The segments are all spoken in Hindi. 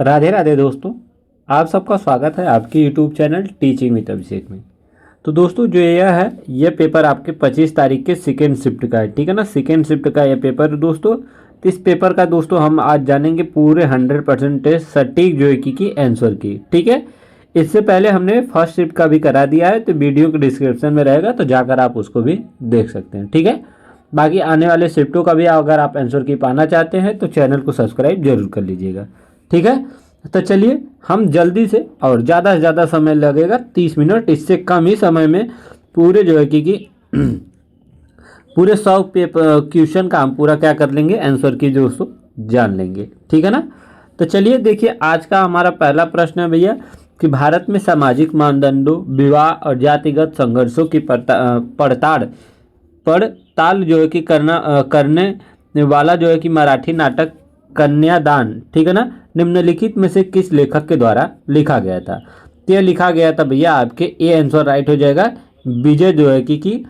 राधे राधे दोस्तों। आप सबका स्वागत है आपके यूट्यूब चैनल टीचिंग विद अभिषेक में। तो दोस्तों जो यह है यह पेपर आपके 25 तारीख के सेकेंड शिफ्ट का है, ठीक है ना। सेकेंड शिफ्ट का यह पेपर है दोस्तों। तो इस पेपर का दोस्तों हम आज जानेंगे पूरे 100% सटीक जो है की आंसर की, ठीक है। इससे पहले हमने फर्स्ट शिफ्ट का भी करा दिया है, तो वीडियो के डिस्क्रिप्शन में रहेगा, तो जाकर आप उसको भी देख सकते हैं, ठीक है। बाकी आने वाले शिफ्टों का भी अगर आप आंसर की पाना चाहते हैं तो चैनल को सब्सक्राइब जरूर कर लीजिएगा, ठीक है। तो चलिए हम जल्दी से, और ज़्यादा से ज़्यादा समय लगेगा 30 मिनट, इससे कम ही समय में पूरे जो है कि पूरे 100 पेपर क्वेश्चन का हम पूरा क्या कर लेंगे, आंसर की दोस्तों जान लेंगे, ठीक है ना। तो चलिए देखिए, आज का हमारा पहला प्रश्न है भैया कि भारत में सामाजिक मानदंडों, विवाह और जातिगत संघर्षों की पड़ताल जो है कि करने वाला जो है कि मराठी नाटक कन्यादान, ठीक है ना, निम्नलिखित में से किस लेखक के द्वारा लिखा गया था। तो यह लिखा गया था भैया आपके ए आंसर राइट हो जाएगा विजय जो है कि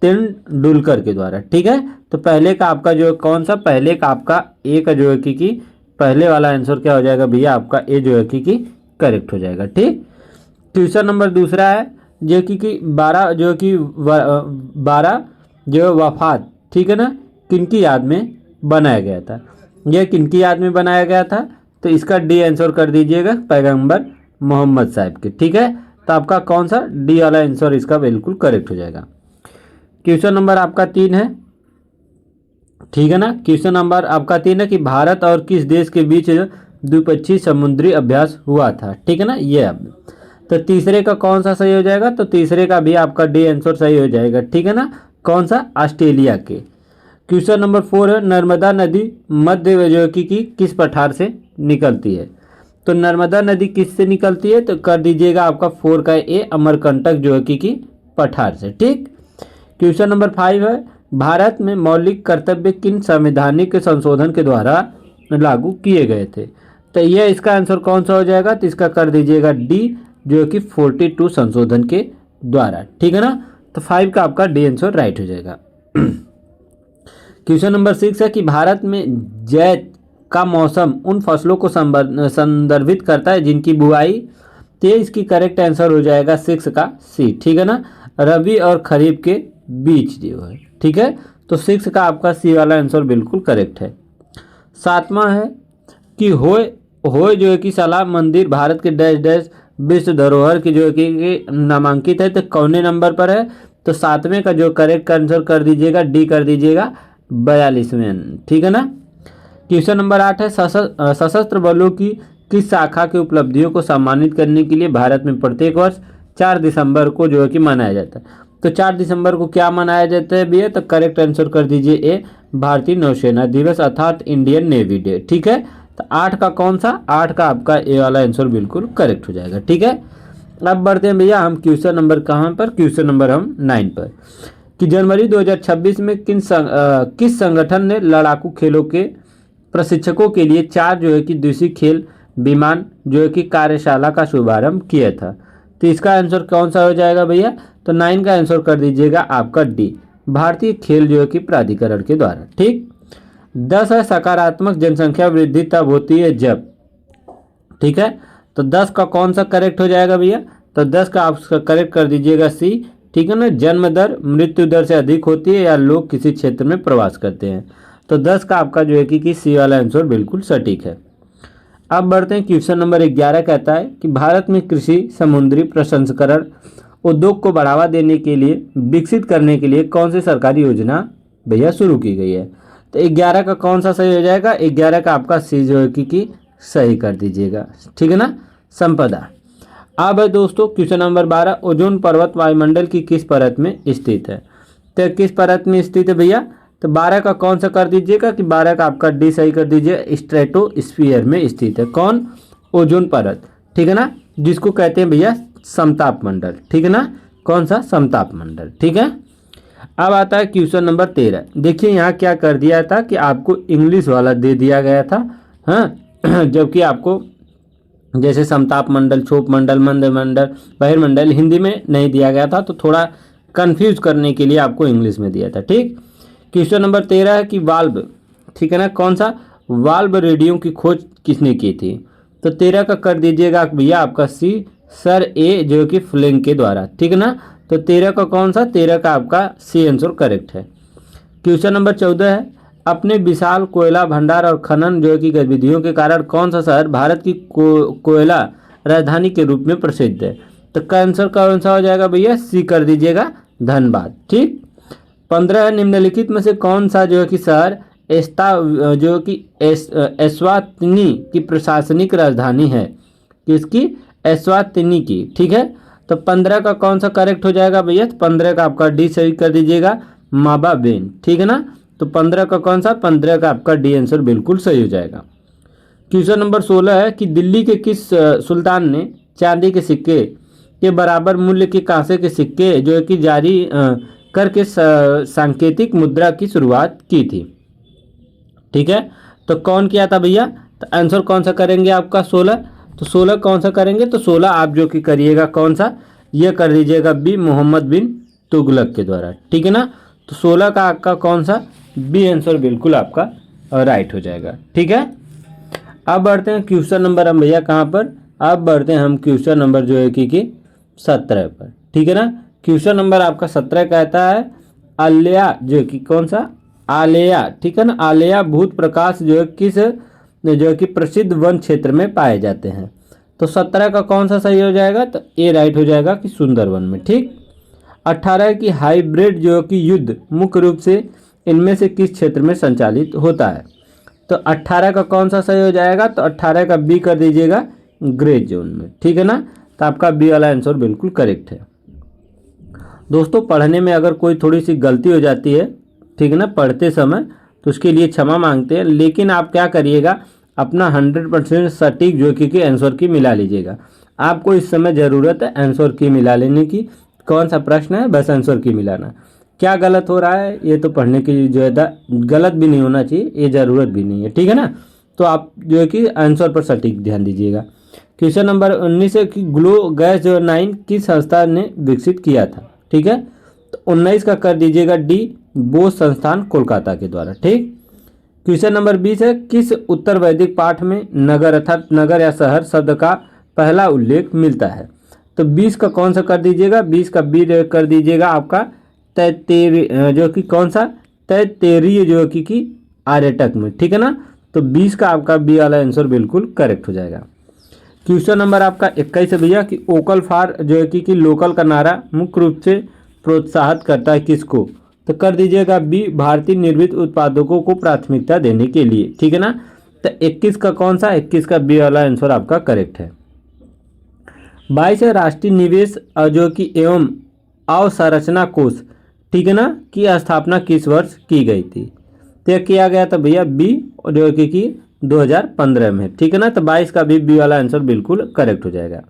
तेंदुलकर के द्वारा, ठीक है। तो पहले का आपका जो कौन सा, पहले का आपका ए का जो है कि पहले वाला आंसर क्या हो जाएगा भैया आपका ए जो है कि करेक्ट हो जाएगा, ठीक। क्वेश्चन नंबर दूसरा है जो कि 12 जो कि 12 जो वफात, ठीक है ना, किनकी याद में बनाया गया था। यह किनकी याद में बनाया गया था, तो इसका डी आंसर कर दीजिएगा पैगंबर मोहम्मद साहब के, ठीक है। तो आपका कौन सा डी वाला आंसर इसका बिल्कुल करेक्ट हो जाएगा। क्वेश्चन नंबर आपका 3 है, ठीक है ना। क्वेश्चन नंबर आपका 3 है कि भारत और किस देश के बीच द्विपक्षीय समुद्री अभ्यास हुआ था, ठीक है ना। ये अब तो तीसरे का कौन सा सही हो जाएगा, तो तीसरे का भी आपका डी आंसर सही हो जाएगा, ठीक है ना। कौन सा, ऑस्ट्रेलिया के। क्वेश्चन नंबर 4 है नर्मदा नदी मध्य जो की किस पठार से निकलती है। तो नर्मदा नदी किस से निकलती है, तो कर दीजिएगा आपका 4 का ए अमरकंटक जो है कि पठार से, ठीक। क्वेश्चन नंबर 5 है भारत में मौलिक कर्तव्य किन संवैधानिक संशोधन के द्वारा लागू किए गए थे। तो यह इसका आंसर कौन सा हो जाएगा, तो इसका कर दीजिएगा डी जो है कि 42 संशोधन के द्वारा, ठीक है ना। तो 5 का आपका डी आंसर राइट हो जाएगा। क्वेश्चन नंबर 6 है कि भारत में जैद का मौसम उन फसलों को संदर्भित करता है जिनकी बुआई, तो इसकी करेक्ट आंसर हो जाएगा 6 का सी, ठीक है ना, रबी और खरीफ के बीच जो है, ठीक है। तो 6 का आपका सी वाला आंसर बिल्कुल करेक्ट है। 7वां है कि होय जो है कि सलाह मंदिर भारत के डैश डैश विश्व धरोहर की जो है कि नामांकित है, तो कौने नंबर पर है, तो 7वें का जो करेक्ट आंसर कर दीजिएगा डी कर दीजिएगा 42वें, ठीक है ना। क्वेश्चन नंबर 8 है सशस्त्र बलों की किस शाखा की उपलब्धियों को सम्मानित करने के लिए भारत में प्रत्येक वर्ष 4 दिसंबर को जो है कि मनाया जाता है। तो 4 दिसंबर को क्या मनाया जाता है भैया, तो करेक्ट आंसर कर दीजिए ए भारतीय नौसेना दिवस अर्थात इंडियन नेवी डे, ठीक है। तो 8 का कौन सा, 8 का आपका ए वाला आंसर बिल्कुल करेक्ट हो जाएगा, ठीक है। अब बढ़ते हैं भैया हम क्वेश्चन नंबर कहाँ पर, क्वेश्चन नंबर हम 9 पर कि जनवरी 2026 में किस संगठन ने लड़ाकू खेलों के प्रशिक्षकों के लिए 4 जो है कि देशी खेल विमान जो है कि कार्यशाला का शुभारंभ किया था। तो इसका आंसर कौन सा हो जाएगा भैया, तो 9 का आंसर कर दीजिएगा आपका डी भारतीय खेल जो है कि प्राधिकरण के द्वारा, ठीक। 10 है सकारात्मक जनसंख्या वृद्धि तब होती है जब, ठीक है। तो 10 का कौन सा करेक्ट हो जाएगा भैया, तो 10 का आप करेक्ट कर दीजिएगा सी, ठीक है ना। जन्म दर मृत्यु दर से अधिक होती है या लोग किसी क्षेत्र में प्रवास करते हैं। तो 10 का आपका जो है कि सी वाला आंसर बिल्कुल सटीक है। अब बढ़ते हैं क्वेश्चन नंबर 11 कहता है कि भारत में कृषि समुद्री प्रसंस्करण उद्योग को बढ़ावा देने के लिए विकसित करने के लिए कौन सी सरकारी योजना भैया शुरू की गई है। तो 11 का कौन सा सही हो जाएगा, 11 का आपका सी जो है कि सही कर दीजिएगा, ठीक है ना, संपदा। अब है दोस्तों क्वेश्चन नंबर 12 ओजोन पर्वत वायुमंडल की किस परत में स्थित है। तो किस परत में स्थित है भैया, तो 12 का कौन सा कर दीजिएगा कि 12 का आपका डी सही कर दीजिए स्ट्रेटोस्फीयर में स्थित है। कौन, ओजोन परत, ठीक है ना, जिसको कहते हैं भैया समताप मंडल, ठीक है ना, कौन सा समताप मंडल, ठीक है। अब आता है क्वेश्चन नंबर 13। देखिए यहाँ क्या कर दिया था कि आपको इंग्लिश वाला दे दिया गया था, हाँ जबकि आपको जैसे समताप मंडल, क्षोभ मंडल, मंद मंडल, बहिर्मंडल हिंदी में नहीं दिया गया था, तो थोड़ा कंफ्यूज करने के लिए आपको इंग्लिश में दिया था, ठीक। क्वेश्चन नंबर 13 है कि वाल्व, ठीक है ना, कौन सा वाल्व रेडियो की खोज किसने की थी। तो 13 का कर दीजिएगा भैया आपका सी, सर ए जो कि फ्लेंग के द्वारा, ठीक है ना। तो 13 का कौन सा, 13 का आपका सी आंसर करेक्ट है। क्वेश्चन नंबर 14 है, अपने विशाल कोयला भंडार और खनन जो कि गतिविधियों के कारण कौन सा शहर भारत की कोयला राजधानी के रूप में प्रसिद्ध है। तो का आंसर कौन सा हो जाएगा भैया, सी कर दीजिएगा, धनबाद, ठीक। 15 निम्नलिखित में से कौन सा जो है कि शहर एस्ता जो कि एस्वातिनी की प्रशासनिक राजधानी है, किसकी, एस्वातिनी की, ठीक है। तो 15 का कौन सा करेक्ट हो जाएगा भैया, 15 का आपका डी सही कर दीजिएगा, माबाबेन, ठीक है ना। तो 15 का कौन सा, 15 का आपका डी आंसर बिल्कुल सही हो जाएगा। क्वेश्चन नंबर 16 है कि दिल्ली के किस सुल्तान ने चांदी के सिक्के के बराबर मूल्य के कांसे के सिक्के जो है कि जारी करके सांकेतिक मुद्रा की शुरुआत की थी, ठीक है। तो कौन किया था भैया, तो आंसर कौन सा करेंगे आपका 16, तो 16 कौन सा करेंगे, तो 16 आप जो कि करिएगा कौन सा, ये कर दीजिएगा बी, मोहम्मद बिन तुगलक के द्वारा, ठीक है ना। तो 16 का आपका कौन सा, बी आंसर बिल्कुल आपका राइट हो जाएगा, ठीक है। अब बढ़ते हैं क्वेश्चन नंबर हम भैया कहाँ पर, अब बढ़ते हैं हम क्वेश्चन नंबर जो है कि 17 पर, ठीक है ना। क्वेश्चन नंबर आपका 17 कहता है आलेया जो कि कौन सा, आलेया, ठीक है ना। आलेया भूत प्रकाश जो है किस जो है कि प्रसिद्ध वन क्षेत्र में पाए जाते हैं। तो 17 का कौन सा सही हो जाएगा, तो ए राइट हो जाएगा कि सुंदरवन में, ठीक। 18 की हाइब्रिड जो कि युद्ध मुख्य रूप से इनमें से किस क्षेत्र में संचालित होता है। तो 18 का कौन सा सही हो जाएगा, तो 18 का बी कर दीजिएगा, ग्रे जोन में, ठीक है ना। तो आपका बी वाला आंसर बिल्कुल करेक्ट है। दोस्तों पढ़ने में अगर कोई थोड़ी सी गलती हो जाती है, ठीक है ना, पढ़ते समय, तो उसके लिए क्षमा मांगते हैं, लेकिन आप क्या करिएगा, अपना 100% सटीक जो कि आंसर की मिला लीजिएगा। आपको इस समय ज़रूरत है आंसर की मिला लेने की, कौन सा प्रश्न है बस आंसर की मिलाना। क्या गलत हो रहा है ये तो पढ़ने की जो है गलत भी नहीं होना चाहिए, ये ज़रूरत भी नहीं है, ठीक है ना। तो आप जो है कि आंसर पर सटीक ध्यान दीजिएगा। क्वेश्चन नंबर 19 है कि ग्लो गैस जो 9 किस संस्था ने विकसित किया था, ठीक है। तो 19 का कर दीजिएगा डी, बोस संस्थान कोलकाता के द्वारा, ठीक। क्वेश्चन नंबर 20 है किस उत्तर वैदिक पाठ में नगर अर्थात नगर या शहर शब्द का पहला उल्लेख मिलता है। तो 20 का कौन सा कर दीजिएगा, 20 का बी कर दीजिएगा आपका तैतेरी जो कि कौन सा, तैतेरीय जो कि आर्यटक में, ठीक है ना। तो 20 का आपका बी वाला आंसर बिल्कुल करेक्ट हो जाएगा। क्वेश्चन नंबर आपका 21 है भैया कि ओकल फॉर जो है कि लोकल का नारा मुख्य रूप से प्रोत्साहित करता है किसको। तो कर दीजिएगा बी, भारतीय निर्मित उत्पादकों को प्राथमिकता देने के लिए, ठीक है ना। तो 21 का कौन सा, 21 का बी वाला आंसर आपका करेक्ट है। 22 है राष्ट्रीय निवेश जो कि एवं अवसंरचना कोष, ठीक है ना, की स्थापना किस वर्ष की गई थी। तो किया गया था भैया बी जो कि 2015 में, ठीक है ना। तो 22 का भी बी वाला आंसर बिल्कुल करेक्ट हो जाएगा।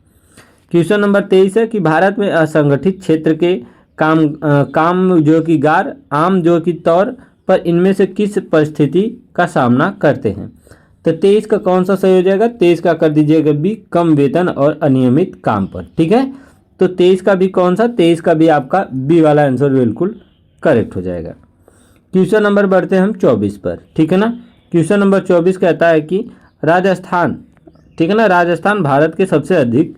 क्वेश्चन नंबर 23 है कि भारत में असंगठित क्षेत्र के काम जो कि गार आम जो कि तौर पर इनमें से किस परिस्थिति का सामना करते हैं। तो 23 का कौन सा सही हो जाएगा, 23 का कर दीजिएगा बी, कम वेतन और अनियमित काम पर, ठीक है। तो 23 का भी कौन सा, 23 का भी आपका बी वाला आंसर बिल्कुल करेक्ट हो जाएगा। क्वेश्चन नंबर बढ़ते हैं हम 24 पर, ठीक है ना। क्वेश्चन नंबर 24 कहता है कि राजस्थान, ठीक है ना, राजस्थान भारत के सबसे अधिक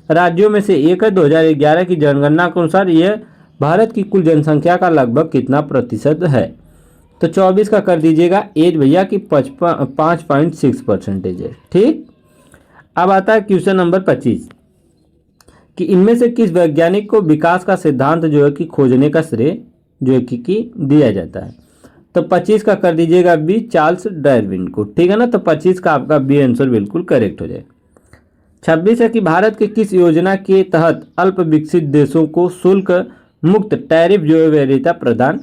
राज्यों में से एक है। 2011 की जनगणना के अनुसार यह भारत की कुल जनसंख्या का लगभग कितना प्रतिशत है। तो 24 का कर दीजिएगा एज भैया कि 5.6% है, ठीक। अब आता है क्वेश्चन नंबर 25 कि इनमें से किस वैज्ञानिक को विकास का सिद्धांत जो है कि खोजने का श्रेय जो है कि दिया जाता है। तो 25 का कर दीजिएगा बी, चार्ल्स डार्विन को, ठीक है ना। तो 25 का आपका बी आंसर बिल्कुल करेक्ट हो जाए। 26 है कि भारत के किस योजना के तहत अल्प विकसित देशों को शुल्क मुक्त टैरिफ जो है वैधता प्रदान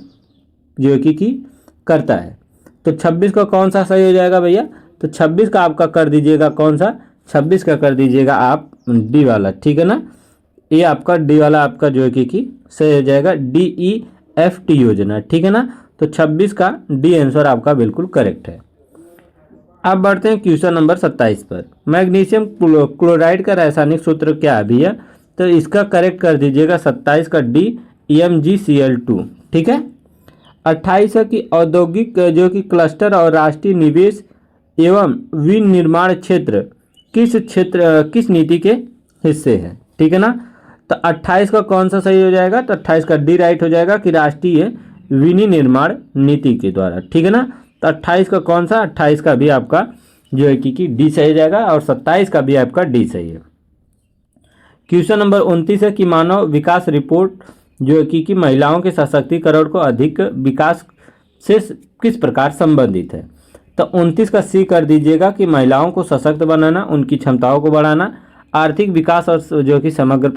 जो है कि करता है। तो 26 का कौन सा सही हो जाएगा भैया, तो 26 का आपका कर दीजिएगा कौन सा, 26 का कर दीजिएगा आप डी वाला, ठीक है ना। ये आपका डी वाला आपका जो है कि सही हो जाएगा, DEFT योजना, ठीक है ना। तो 26 का डी आंसर आपका बिल्कुल करेक्ट है। अब बढ़ते हैं क्वेश्चन नंबर 27 पर। मैग्नीशियम क्लोराइड का रासायनिक सूत्र क्या है भैया, तो इसका करेक्ट कर दीजिएगा 27 का डी, MgCl2, ठीक है। 28 है कि औद्योगिक जो कि क्लस्टर और राष्ट्रीय निवेश एवं विनिर्माण क्षेत्र किस नीति के हिस्से है, ठीक है ना। तो 28 का कौन सा सही हो जाएगा, तो 28 का डी राइट हो जाएगा कि राष्ट्रीय विनिर्माण नीति के द्वारा, ठीक है ना। तो 28 का कौन सा, 28 का भी आपका जो है कि डी सही हो जाएगा और 27 का भी आपका डी सही है। क्वेश्चन नंबर 29 है कि मानव विकास रिपोर्ट जो है कि महिलाओं के सशक्तिकरण को अधिक विकास से किस प्रकार संबंधित है। तो 29 का सी कर दीजिएगा कि महिलाओं को सशक्त बनाना, उनकी क्षमताओं को बढ़ाना, आर्थिक विकास और जो कि समग्र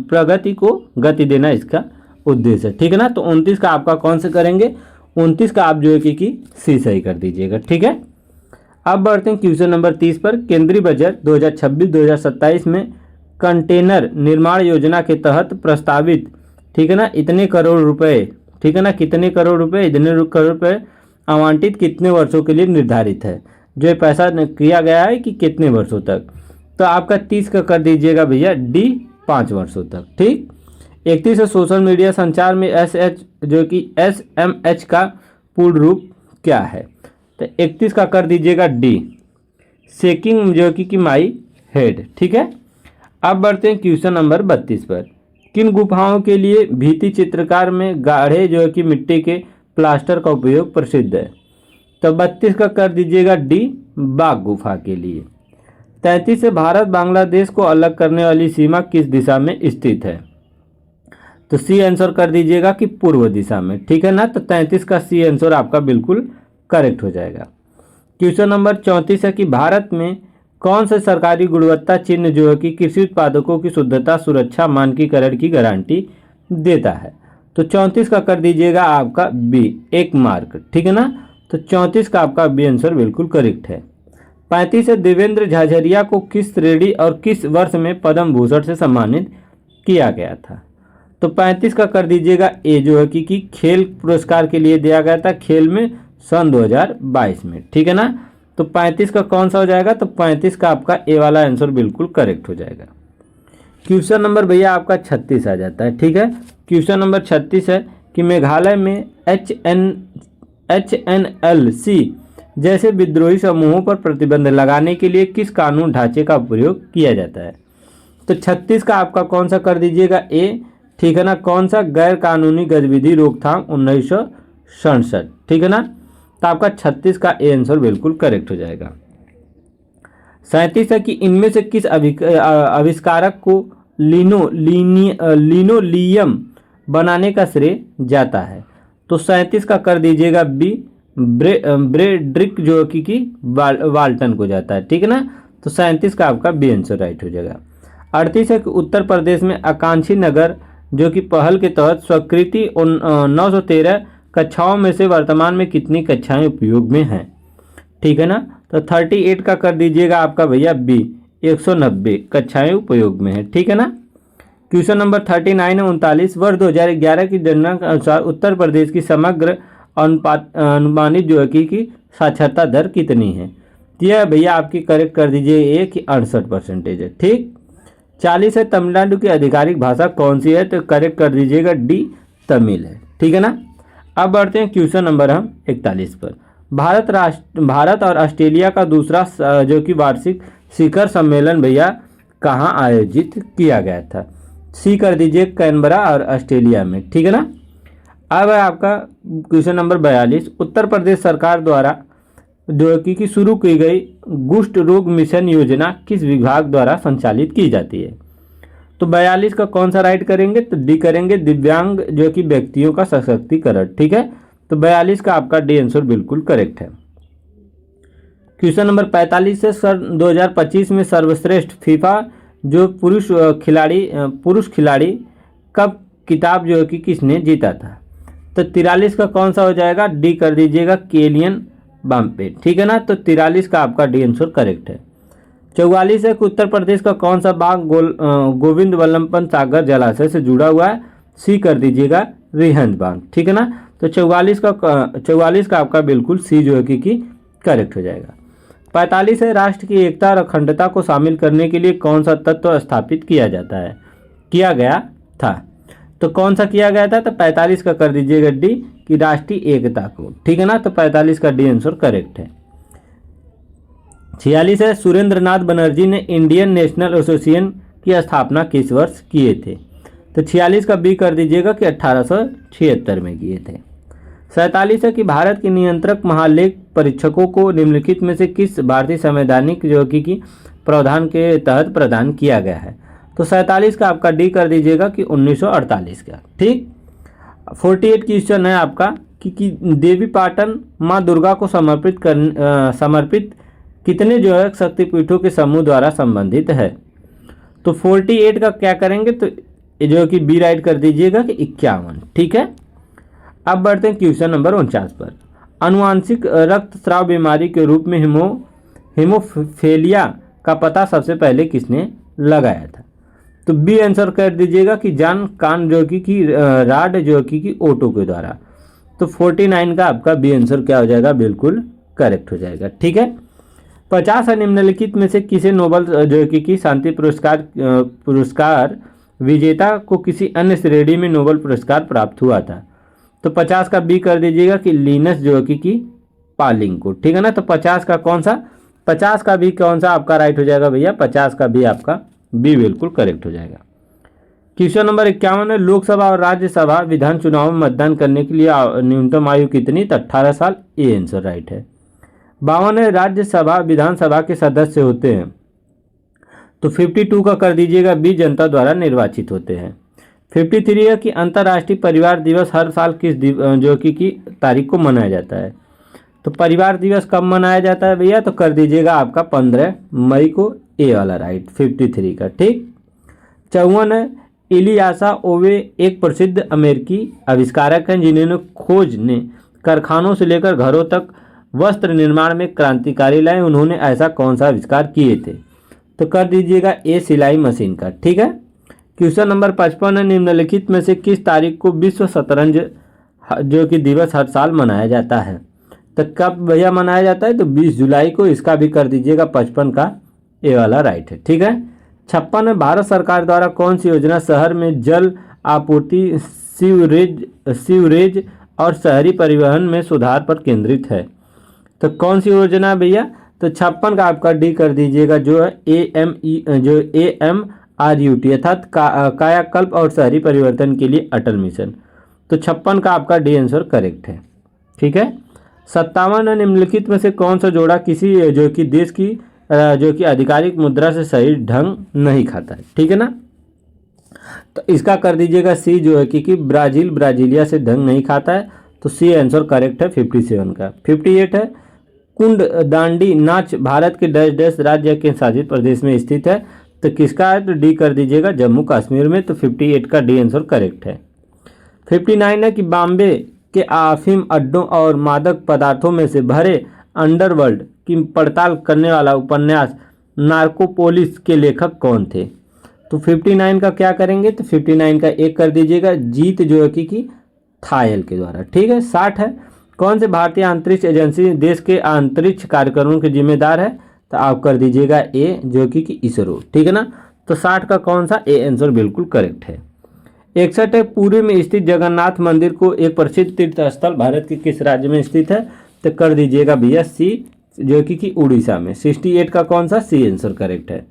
प्रगति को गति देना इसका उद्देश्य है, ठीक है ना। तो 29 का आपका कौन से करेंगे, 29 का आप जो है कि सी सही कर दीजिएगा, ठीक है। अब बढ़ते हैं क्वेश्चन नंबर 30 पर। केंद्रीय बजट 2026-2027 में कंटेनर निर्माण योजना के तहत प्रस्तावित, ठीक है ना, इतने करोड़ रुपए, ठीक है ना, कितने करोड़ रुपए, इतने करोड़ रुपए आवंटित कितने वर्षों के लिए निर्धारित है, जो ये पैसा किया गया है कि कितने वर्षों तक। तो आपका 30 का कर दीजिएगा भैया डी 5 वर्षों तक, ठीक। 31 है सोशल मीडिया संचार में SH जो कि SMH का पूर्ण रूप क्या है। तो 31 का कर दीजिएगा डी शेकिंग जो कि माई हेड, ठीक है। अब बढ़ते हैं क्वेश्चन नंबर 32 पर। किन गुफाओं के लिए भित्ति चित्रकार में गाढ़े जो है कि मिट्टी के प्लास्टर का उपयोग प्रसिद्ध है। तो 32 का कर दीजिएगा डी बाघ गुफा के लिए। 33 से भारत बांग्लादेश को अलग करने वाली सीमा किस दिशा में स्थित है। तो सी आंसर कर दीजिएगा कि पूर्व दिशा में, ठीक है ना। तो 33 का सी आंसर आपका बिल्कुल करेक्ट हो जाएगा। क्वेश्चन नंबर 34 है कि भारत में कौन से सरकारी गुणवत्ता चिन्ह जो है कि कृषि उत्पादकों की शुद्धता सुरक्षा मानकीकरण की गारंटी देता है। तो 34 का कर दीजिएगा आपका बी 1 मार्क, ठीक है ना। तो 34 का आपका बी आंसर बिल्कुल करेक्ट है। 35 है देवेंद्र झाझरिया को किस श्रेणी और किस वर्ष में पद्म भूषण से सम्मानित किया गया था। तो 35 का कर दीजिएगा ए जो है कि खेल पुरस्कार के लिए दिया गया था, खेल में सन 2022 में, ठीक है ना। तो 35 का कौन सा हो जाएगा, तो 35 का आपका ए वाला आंसर बिल्कुल करेक्ट हो जाएगा। क्वेश्चन नंबर भैया आपका 36 आ जाता है, ठीक है। क्वेश्चन नंबर 36 है कि मेघालय में HNLC जैसे विद्रोही समूहों पर प्रतिबंध लगाने के लिए किस कानून ढांचे का प्रयोग किया जाता है। तो 36 का आपका कौन सा कर दीजिएगा ए, ठीक है ना। कौन सा, गैर कानूनी गतिविधि रोकथाम 1967, ठीक है ना। तो आपका 36 का ए आंसर बिल्कुल करेक्ट हो जाएगा। 37 है कि इनमें से किस आविष्कारक को लिनोलियम बनाने का श्रेय जाता है। तो 37 का कर दीजिएगा बी ब्रेड्रिक जो कि वाल्टन को जाता है, ठीक है ना। तो 37 का आपका बी आंसर राइट हो जाएगा। 38 है कि उत्तर प्रदेश में आकांक्षी नगर जो कि पहल के तहत स्वीकृति 913 कक्षाओं में से वर्तमान में कितनी कक्षाएं उपयोग में हैं, ठीक है ना। तो 38 का कर दीजिएगा आपका भैया बी 190 कक्षाएं उपयोग में है, ठीक है ना। क्वेश्चन नंबर 39 है 39 वर्ष 2011 की जनगणना के अनुसार उत्तर प्रदेश की समग्र अनुमानित जो है कि साक्षरता दर कितनी है। तो यह भैया आपकी करेक्ट कर दीजिए ए कि 68% है, ठीक। 40 है तमिलनाडु की आधिकारिक भाषा कौन सी है। तो करेक्ट कर दीजिएगा डी तमिल है, ठीक है ना। अब बढ़ते हैं क्वेश्चन नंबर हम 41 पर। भारत और ऑस्ट्रेलिया का दूसरा जो कि वार्षिक शिखर सम्मेलन भैया कहाँ आयोजित किया गया था। सी कर दीजिए कैनबरा और ऑस्ट्रेलिया में, ठीक है ना। अब है आपका क्वेश्चन नंबर 42 उत्तर प्रदेश सरकार द्वारा जो कि शुरू की गई कुष्ठ रोग मिशन योजना किस विभाग द्वारा संचालित की जाती है। तो 42 का कौन सा राइट करेंगे, तो डी करेंगे दिव्यांग जो कि व्यक्तियों का सशक्तिकरण, ठीक है। तो 42 का आपका डी आंसर बिल्कुल करेक्ट है। क्वेश्चन नंबर 45 से 2025 में सर्वश्रेष्ठ फीफा जो पुरुष खिलाड़ी कप किताब जो कि किसने जीता था। तो 43 का कौन सा हो जाएगा, डी कर दीजिएगा केलियन बाम्पे, ठीक है ना। तो 43 का आपका डी आंसर करेक्ट है। 44 है कि उत्तर प्रदेश का कौन सा बाग गोविंद वल्लभ पंत सागर जलाशय से जुड़ा हुआ है। सी कर दीजिएगा रिहंद बांध, ठीक है ना। तो 44 का आपका बिल्कुल सी जो है कि करेक्ट हो जाएगा। 45 है राष्ट्र की एकता और अखंडता को शामिल करने के लिए कौन सा तत्व स्थापित किया गया था। तो कौन सा किया गया था, तो 45 का कर दीजिएगा डी कि राष्ट्रीय एकता को, ठीक है ना। तो 45 का डी आंसर करेक्ट है। 46 है, सुरेंद्र नाथ बनर्जी ने इंडियन नेशनल एसोसिएशन की स्थापना किस वर्ष किए थे? तो 46 का बी कर दीजिएगा कि 1876 में किए थे। 47 है कि भारत के नियंत्रक महालेख परीक्षकों को निम्नलिखित में से किस भारतीय संवैधानिक जो कि प्रावधान के तहत प्रदान किया गया है? तो 47 का आपका डी कर दीजिएगा कि 1948 का। ठीक। 48 क्वेश्चन है आपका कि देवी पाटन माँ दुर्गा को समर्पित कितने जो है शक्तिपीठों के समूह द्वारा संबंधित है? तो 48 का क्या करेंगे? तो जो कि बी राइट कर दीजिएगा कि 51। ठीक है। अब बढ़ते हैं क्वेश्चन नंबर 49 पर। आनुवांशिक रक्तस्राव बीमारी के रूप में हीमोफीलिया का पता सबसे पहले किसने लगाया था? तो बी आंसर कर दीजिएगा कि जॉन कानराड जो कि ओटो के द्वारा। तो 49 का आपका बी आंसर क्या हो जाएगा? बिल्कुल करेक्ट हो जाएगा। ठीक है। 50 निम्नलिखित में से किसे नोबेल जो कि शांति पुरस्कार विजेता को किसी अन्य श्रेणी में नोबेल पुरस्कार प्राप्त हुआ था? तो 50 का बी कर दीजिएगा कि लिनस जो कि पालिंग को। ठीक है ना। तो 50 का कौन सा? 50 का बी कौन सा आपका राइट हो जाएगा भैया? 50 का बी आपका बी बिल्कुल करेक्ट हो जाएगा। क्वेश्चन नंबर 51 है, लोकसभा और राज्यसभा विधान चुनाव में मतदान करने के लिए न्यूनतम आयु कितनी? तो 18 साल। ए आंसर राइट है। 52 है, राज्यसभा विधानसभा के सदस्य होते हैं? तो 52 का कर दीजिएगा बी, जनता द्वारा निर्वाचित होते हैं। 53 है कि अंतर्राष्ट्रीय परिवार दिवस हर साल किस जो कि तारीख को मनाया जाता है? तो परिवार दिवस कब मनाया जाता है भैया? तो कर दीजिएगा आपका 15 मई को। ए वाला राइट 53 का। ठीक। 54 है, इलियासा ओवे एक प्रसिद्ध अमेरिकी आविष्कारक हैं जिन्होंने खोज ने कारखानों से लेकर घरों तक वस्त्र निर्माण में क्रांतिकारी लाए। उन्होंने ऐसा कौन सा आविष्कार किए थे? तो कर दीजिएगा ए, सिलाई मशीन का। ठीक है। क्वेश्चन नंबर 55 है, निम्नलिखित में से किस तारीख को विश्व शतरंज जो कि दिवस हर साल मनाया जाता है? तो कब भैया मनाया जाता है? तो 20 जुलाई को। इसका भी कर दीजिएगा 55 का ए वाला राइट है। ठीक है। 56 में, भारत सरकार द्वारा कौन सी योजना शहर में जल आपूर्ति, सीवरेज और शहरी परिवहन में सुधार पर केंद्रित है? तो कौन सी योजना भैया? तो 56 का आपका डी कर दीजिएगा जो है AMRUT अर्थात कायाकल्प और शहरी परिवर्तन के लिए अटल मिशन। तो 56 का आपका डी आंसर करेक्ट है। ठीक है। 57 निम्नलिखित में से कौन सा जोड़ा किसी जो कि देश की जो कि आधिकारिक मुद्रा से सही ढंग नहीं खाता है? ठीक है ना। तो इसका कर दीजिएगा सी जो है कि ब्राजीलिया से ढंग नहीं खाता है। तो सी आंसर करेक्ट है 57 का। 58 है, कुंड दांडी नाच भारत के डैश डैश राज्य के शासित प्रदेश में स्थित है? तो किसका है? तो डी कर दीजिएगा जम्मू कश्मीर में। तो 58 का डी आंसर करेक्ट है। 59 है कि बॉम्बे के अफीम अड्डों और मादक पदार्थों में से भरे अंडरवर्ल्ड की पड़ताल करने वाला उपन्यास नार्कोपोलिस के लेखक कौन थे? तो 59 का क्या करेंगे? तो 59 का एक कर दीजिएगा, जीत जो है कि थायल के द्वारा। ठीक है। 60 है, कौन से भारतीय अंतरिक्ष एजेंसी देश के अंतरिक्ष कार्यक्रमों के जिम्मेदार है? तो आप कर दीजिएगा ए जो कि इसरो। ठीक है ना। तो 60 का कौन सा? ए आंसर बिल्कुल करेक्ट है। 61 है, पुरी में स्थित जगन्नाथ मंदिर को एक प्रसिद्ध तीर्थ स्थल भारत के किस राज्य में स्थित है? तो कर दीजिएगा भैया सी जो कि उड़ीसा में। 68 का कौन सा? सी आंसर करेक्ट है।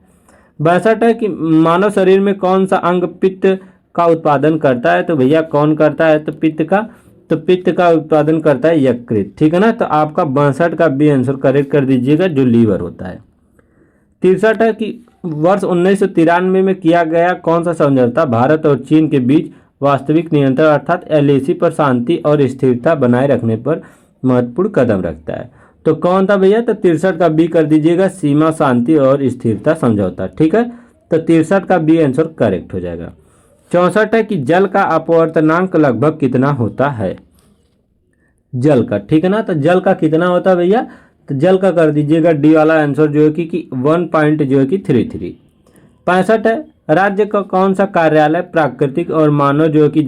62 है कि मानव शरीर में कौन सा अंग पित्त का उत्पादन करता है? तो भैया कौन करता है? तो पित्त का। तो पित्त का उत्पादन करता है यकृत। ठीक है ना। तो आपका 62 का बी आंसर करेक्ट कर दीजिएगा जो लीवर होता है। 63 है कि वर्ष 1993 में किया गया कौन सा समझौता भारत और चीन के बीच वास्तविक नियंत्रण अर्थात LAC पर शांति और स्थिरता बनाए रखने पर महत्वपूर्ण कदम रखता है? तो कौन था भैया? तो 63 का बी कर दीजिएगा, सीमा शांति और स्थिरता समझौता। ठीक है। तो 63 का बी आंसर करेक्ट हो जाएगा। 64 है कि जल का अपवर्तनांक लगभग कितना होता है? जल का। ठीक है ना। तो जल का कितना होता है भैया? तो जल का कर दीजिएगा डी वाला आंसर जो है कि 1.33। 65 है, राज्य का कौन सा कार्यालय प्राकृतिक और मानव जो कि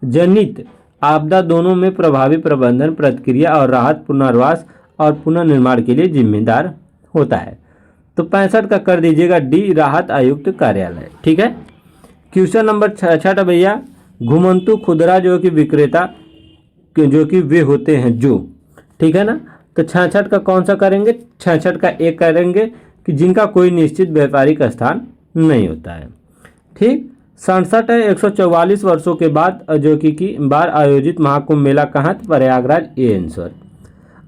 जनित आपदा दोनों में प्रभावी प्रबंधन प्रक्रिया और राहत पुनर्वास और पुनर्निर्माण के लिए जिम्मेदार होता है? तो 65 का कर दीजिएगा डी, राहत आयुक्त कार्यालय। ठीक है। क्वेश्चन नंबर 66 भैया, घुमंतु खुदरा जो कि विक्रेता जो कि वे होते हैं जो। ठीक है ना। तो 66 का कौन सा करेंगे, 66 का एक करेंगे कि जिनका कोई निश्चित व्यापारिक स्थान नहीं होता है। ठीक। 67 है 144 वर्षों के बाद जो कि बार आयोजित महाकुंभ मेला कहाँ, प्रयागराज, ये आंसर।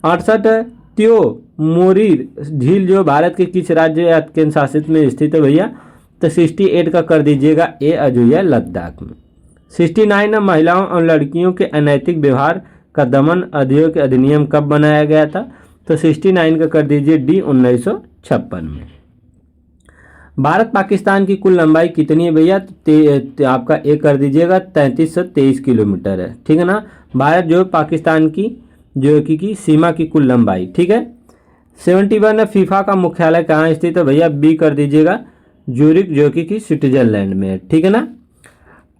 68 है त्यो मोरीर झील जो भारत के किस राज्य या केंद्र शासित में स्थित है भैया, तो 68 का कर दीजिएगा ए जो है लद्दाख में। 69 है महिलाओं और लड़कियों के अनैतिक व्यवहार का दमन अधिनियम कब बनाया गया था, तो 69 का कर दीजिए डी 1956 में। भारत पाकिस्तान की कुल लंबाई कितनी है भैया, आपका एक कर दीजिएगा 3323 किलोमीटर है। ठीक है ना, भारत जो पाकिस्तान की जो कि सीमा की कुल लंबाई। ठीक है। 71 है फीफा का मुख्यालय कहाँ स्थित है भैया, बी कर दीजिएगा ज्यूरिख जो कि स्विट्जरलैंड में है। ठीक है ना।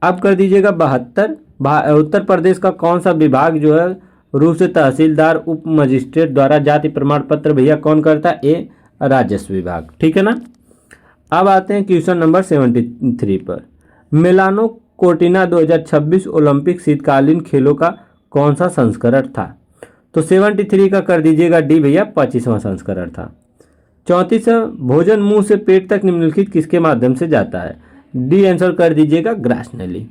अब कर दीजिएगा 72 उत्तर प्रदेश का कौन सा विभाग जो है रूप से तहसीलदार उप मजिस्ट्रेट द्वारा जाति प्रमाण पत्र भैया कौन करता है, ए राजस्व विभाग। ठीक है ना। अब आते हैं क्वेश्चन नंबर 73 पर। मिलानो कोर्टिना 2026 ओलंपिक शीतकालीन खेलों का कौन सा संस्करण था, तो 73 का कर दीजिएगा डी भैया 25वां संस्करण था। 34 भोजन मुंह से पेट तक निम्नलिखित किसके माध्यम से जाता है, डी आंसर कर दीजिएगा ग्रासनली।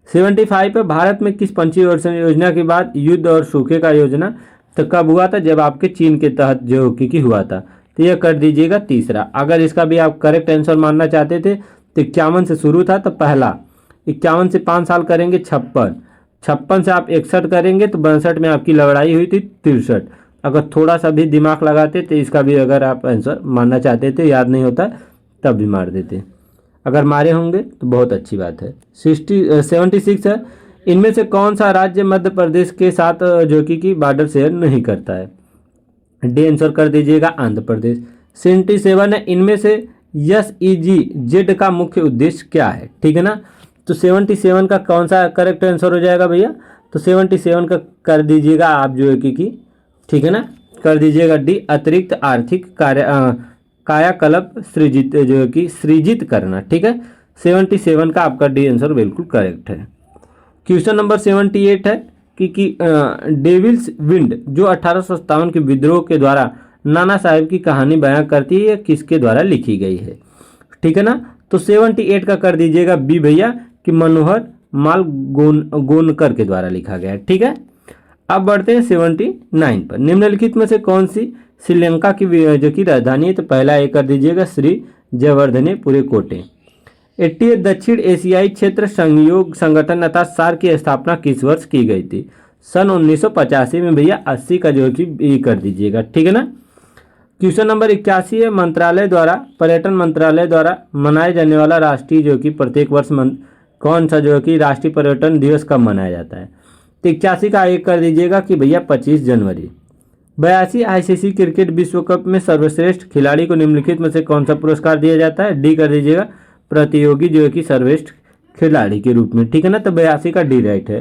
75 पे भारत में किस पंचवर्षीय योजना के बाद युद्ध और सूखे का योजना तो कब हुआ था, जब आपके चीन के तहत जो कि हुआ था, तो यह कर दीजिएगा तीसरा। अगर इसका भी आप करेक्ट आंसर मानना चाहते थे तो 51 से शुरू था, तो पहला 51 से 5 साल करेंगे 56, 56 से आप 61 करेंगे तो 62 में आपकी लड़ाई हुई थी 63। अगर थोड़ा सा भी दिमाग लगाते तो इसका भी अगर आप आंसर मानना चाहते थे, याद नहीं होता तब भी मार देते, अगर मारे होंगे तो बहुत अच्छी बात है। 76 है इनमें से कौन सा राज्य मध्य प्रदेश के साथ जो कि बॉर्डर शेयर नहीं करता है, डी आंसर कर दीजिएगा आंध्र प्रदेश। 77 है इनमें से SEZ का मुख्य उद्देश्य क्या है। ठीक है ना, तो 77 का कौन सा करेक्ट आंसर हो जाएगा भैया, तो 77 का कर दीजिएगा आप जो है कि ठीक है ना, कर दीजिएगा डी अतिरिक्त आर्थिक कायाकल्प सृजित जो कि सृजित करना। ठीक है, 77 का आपका डी आंसर बिल्कुल करेक्ट है। क्वेश्चन नंबर 78 है कि डेविल्स विंड जो 1857 के विद्रोह के द्वारा नाना साहेब की कहानी बयां करती है, किसके द्वारा लिखी गई है। ठीक है ना, तो 78 का कर दीजिएगा बी भैया कि मनोहर माल गोनकर के द्वारा लिखा गया है। ठीक है, अब बढ़ते हैं 79 पर। निम्नलिखित में से कौन सी श्रीलंका की जो की राजधानी है, तो पहला ए कर दीजिएगा श्री जयवर्धने पुरे कोटे। 80 दक्षिण एशियाई क्षेत्र सहयोग संगठन अर्थात सार्क की स्थापना किस वर्ष की गई थी, सन 1985 में भैया 80 का जो है कि बी कर दीजिएगा। ठीक है ना। क्वेश्चन नंबर 81 है मंत्रालय द्वारा पर्यटन मंत्रालय द्वारा मनाए जाने वाला राष्ट्रीय जो कि प्रत्येक वर्ष कौन सा जो है कि राष्ट्रीय पर्यटन दिवस कब मनाया जाता है, तो 81 का एक कर दीजिएगा कि भैया 25 जनवरी। 82 ICC क्रिकेट विश्व कप में सर्वश्रेष्ठ खिलाड़ी को निम्नलिखित में से कौन सा पुरस्कार दिया जाता है, डी कर दीजिएगा प्रतियोगी जो है कि सर्वश्रेष्ठ खिलाड़ी के रूप में। ठीक है ना, तो 82 का डी राइट है।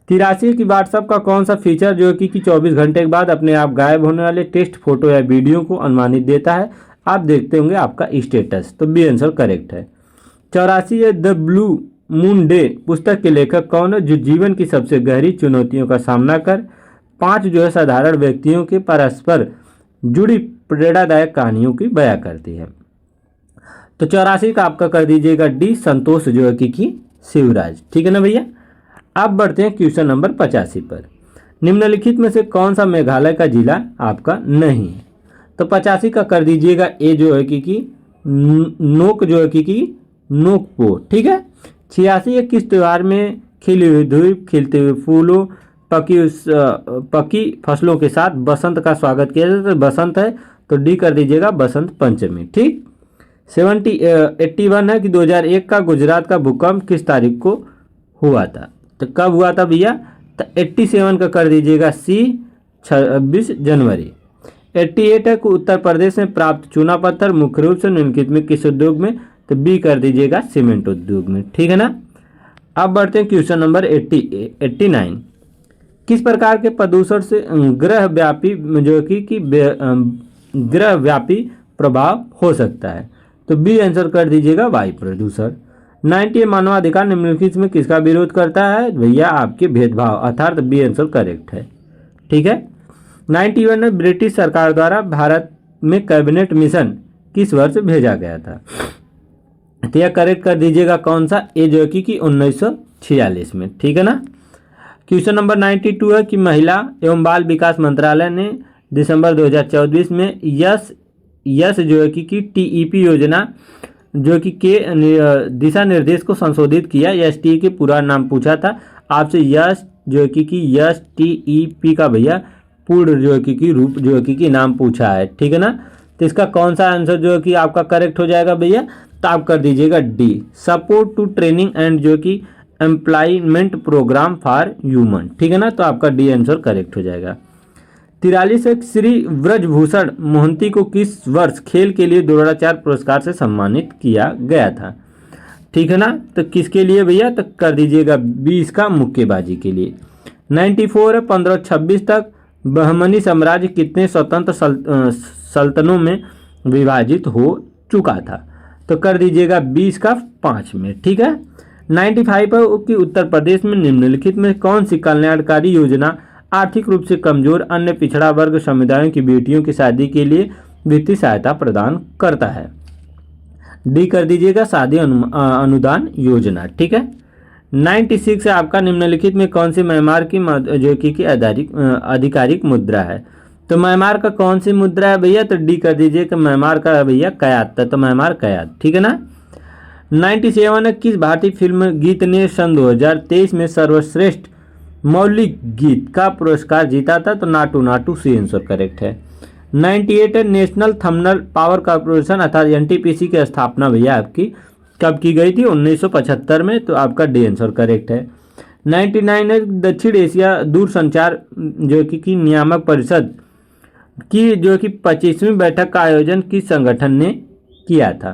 83 की व्हाट्सएप का कौन सा फीचर जो कि 24 घंटे के बाद अपने आप गायब होने वाले टेक्स्ट फोटो या वीडियो को अनुमानित देता है, आप देखते होंगे आपका स्टेटस, तो बी आंसर करेक्ट है। 84 है द ब्लू मून डे पुस्तक के लेखक कौन है, जो जीवन की सबसे गहरी चुनौतियों का सामना कर 5 जो है साधारण व्यक्तियों के परस्पर जुड़ी प्रेरणादायक कहानियों की बयां करती है, तो 84 का आपका कर दीजिएगा डी संतोष जो है कि शिवराज। ठीक है ना भैया। अब बढ़ते हैं क्वेश्चन नंबर 85 पर। निम्नलिखित में से कौन सा मेघालय का जिला आपका नहीं है, तो 85 का कर दीजिएगा ए जो है कि नोक जो है कि नोकपो। ठीक है। 86 किस त्यौहार में खिली हुई धूप, खिलते हुए फूलों, पकी फसलों के साथ बसंत का स्वागत किया जाता है, बसंत है तो डी कर दीजिएगा बसंत पंचमी। ठीक। 81 है कि 2001 का गुजरात का भूकंप किस तारीख को हुआ था, तो कब हुआ था भैया, तो 87 का कर दीजिएगा सी 26 जनवरी। 88 है कि उत्तर प्रदेश में प्राप्त चूना पत्थर मुख्य रूप से निम्नलिखित में किस उद्योग में, तो बी कर दीजिएगा सीमेंट उद्योग में। ठीक है ना। अब बढ़ते हैं क्वेश्चन नंबर 89। किस प्रकार के प्रदूषण से ग्रह व्यापी जो कि ग्रह व्यापी प्रभाव हो सकता है, तो बी आंसर कर दीजिएगा वायु प्रदूषण। 90 मानवाधिकार निम्नलिखित में किसका विरोध करता है भैया, आपके भेदभाव, अर्थात बी आंसर करेक्ट है। ठीक है। 91 में ब्रिटिश सरकार द्वारा भारत में कैबिनेट मिशन किस वर्ष भेजा गया था? तो यह करेक्ट कर दीजिएगा कौन सा, ए जो कि 1946 में, ठीक है ना। क्वेश्चन नंबर 92 है कि महिला एवं बाल विकास मंत्रालय ने दिसंबर 2024 में यस जो है कि टीईपी योजना जो कि के दिशा निर्देश को संशोधित किया। यस टी के पूरा नाम पूछा था आपसे, यस जो है कि यस टीईपी का भैया पूर्ण जो है कि रूप जो है कि नाम पूछा है, ठीक है ना। तो इसका कौन सा आंसर जो है कि आपका करेक्ट हो जाएगा भैया, तो आप कर दीजिएगा डी, सपोर्ट टू ट्रेनिंग एंड जो कि एम्प्लॉयमेंट प्रोग्राम फॉर ह्यूमन, ठीक है ना। तो आपका डी आंसर करेक्ट हो जाएगा। 43 श्री ब्रजभूषण मोहंती को किस वर्ष खेल के लिए द्रोणाचार्य पुरस्कार से सम्मानित किया गया था? ठीक है ना। तो किसके लिए भैया, तो कर दीजिएगा 20 का मुक्केबाजी के लिए। 94 है 1526 तक बहमनी साम्राज्य कितने स्वतंत्र सल्तनों में विभाजित हो चुका था? तो कर दीजिएगा 20 का 5 में, ठीक है। 95 है कि उत्तर प्रदेश में निम्नलिखित में कौन सी कल्याणकारी योजना आर्थिक रूप से कमजोर अन्य पिछड़ा वर्ग समुदायों की बेटियों की शादी के लिए वित्तीय सहायता प्रदान करता है? डी कर दीजिएगा शादी अनुदान योजना, ठीक है। 96 है आपका निम्नलिखित में कौन सी म्यांमार की जो कि आधिकारिक मुद्रा है? तो म्यांमार का कौन सी मुद्रा है भैया, तो डी कर दीजिए कि म्यांमार का भैया कयात, तो म्यांमार कयात, ठीक है ना। 97 है किस भारतीय फिल्म गीत ने सन 2023 में सर्वश्रेष्ठ मौलिक गीत का पुरस्कार जीता था? तो Naatu Naatu C answer correct है। 98 है नेशनल थर्मल पावर कॉर्पोरेशन अर्थात एनटीपीसी की स्थापना भैया आपकी कब की गई थी? 1975 में, तो आपका डी आंसर करेक्ट है। 99 है दक्षिण एशिया दूरसंचार जो कि नियामक परिषद की जो कि 25वीं बैठक का आयोजन किस संगठन ने किया था?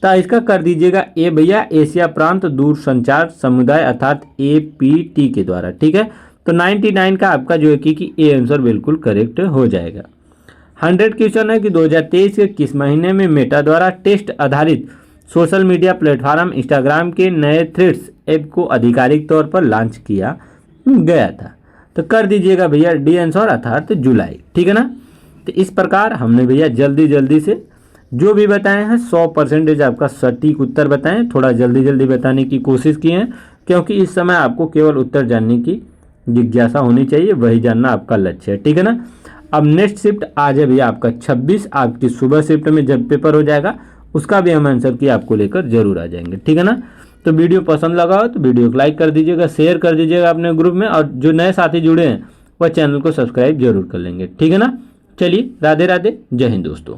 तो इसका कर दीजिएगा ए भैया, एशिया प्रांत दूरसंचार समुदाय अर्थात एपीटी के द्वारा, ठीक है। तो 99 का आपका जो है कि ए आंसर बिल्कुल करेक्ट हो जाएगा। 100 क्वेश्चन है कि 2023 के किस महीने में मेटा द्वारा टेस्ट आधारित सोशल मीडिया प्लेटफॉर्म इंस्टाग्राम के नए थ्रेड्स ऐप को आधिकारिक तौर पर लॉन्च किया गया था? तो कर दीजिएगा भैया डी आंसर अर्थात जुलाई, ठीक है ना। तो इस प्रकार हमने भैया जल्दी से जो भी बताए हैं 100% आपका सटीक उत्तर बताएं, थोड़ा जल्दी बताने की कोशिश की है क्योंकि इस समय आपको केवल उत्तर जानने की जिज्ञासा होनी चाहिए, वही जानना आपका लक्ष्य है, ठीक है ना। अब नेक्स्ट शिफ्ट आज है भैया आपका 26, आपकी सुबह शिफ्ट में जब पेपर हो जाएगा उसका भी हम आंसर की आपको लेकर जरूर आ जाएंगे, ठीक है ना। तो वीडियो पसंद लगा हो तो वीडियो को लाइक कर दीजिएगा, शेयर कर दीजिएगा अपने ग्रुप में, और जो नए साथी जुड़े हैं वह चैनल को सब्सक्राइब जरूर कर लेंगे, ठीक है ना। चलिए राधे राधे, जय हिंद दोस्तों।